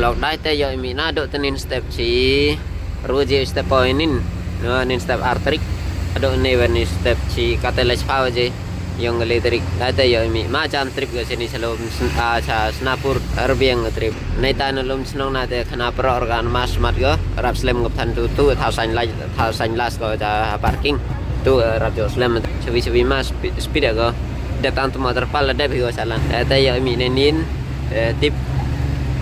lọc đáy tê dội mỹ na độ tên in step chỉ rồi gì step point in step artric độ này về in step chỉ catalyst power gì yang electric đáy tê dội mỹ ma jam trip ke sini selom cha snapur erbiang trip nay ta nó lom snong na te khana pro organ mas mat go rap slam ngop than tu thao xanh las go cha parking tu rap jo slam sevi mas speed go datang tu motor pal ada bi go salan tê dội mỹ nên in tip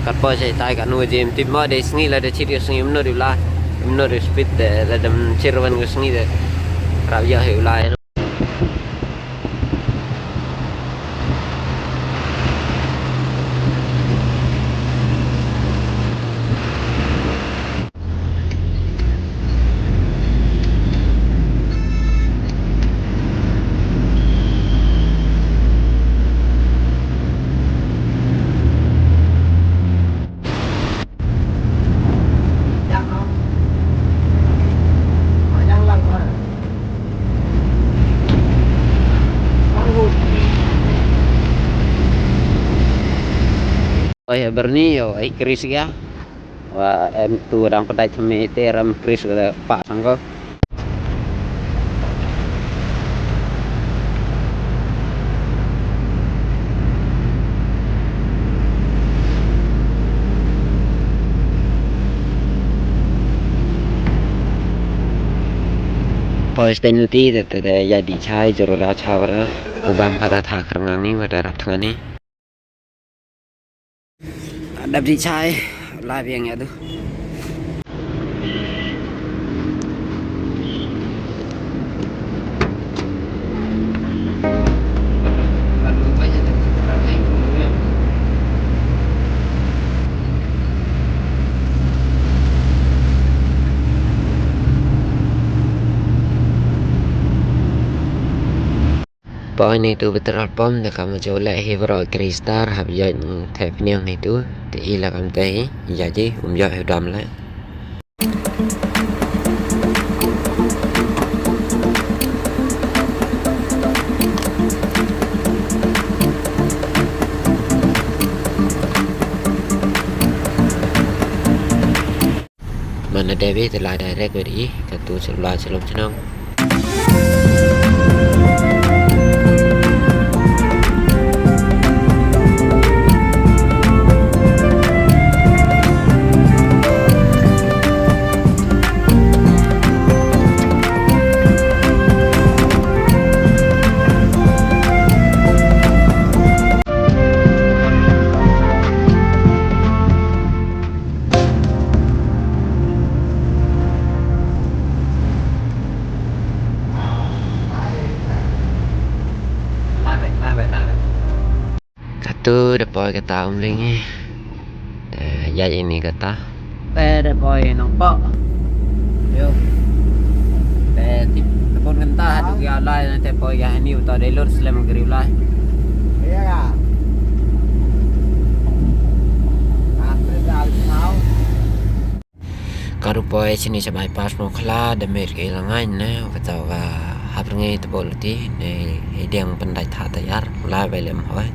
kat po saya tay kat nu jim tip mo de sngi la de chiri sngi mno de speed de la dem chirwan go sngi de rap ya heu lai oi berni yo ai kris ya wa em tu dang pedai themi teram kris ga pa sangko poi stenuti de jadi chai jero la chawra ubam pada tha krangang ni pada rap thang ni ada di chai live yang ya tu poi ni tu petrol pom de kam jo le hero kristar hab yo the pniang ni tu te ila kam te ya ji yo dam le mana dewi telah direct dari katu sebelah celom cenong tu depoy kata umling ya ini kata depoy nong po yo tip pon kenta hadu ya lai na depoy ya ni uta delor slam griu lai iya karu poy sini sa bypass mo khla de mer ke langai na kata wa habrnge tebol ti ne hidang pandai tha tayar lai belem hoy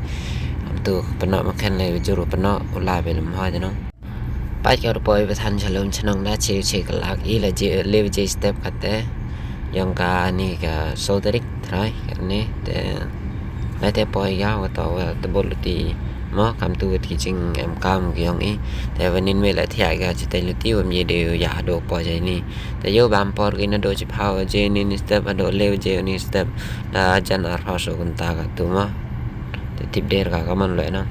tu penak makan le juru penak ulai belum hai tu nong pai ka rupoi bethan chalom chnong na che kelak i la je le je step kate yang ka ni ka soterik trai ni te na te poi ya wa to te boluti mo kam tu ti ching em kam gyong i te vanin me la thia ga che te luti wam ye de ya do po je ni te yo bam por ki na do che phao je ni step do le je ni step da jan ar ha so kun ta ka tu ma tip der ka kaman lo na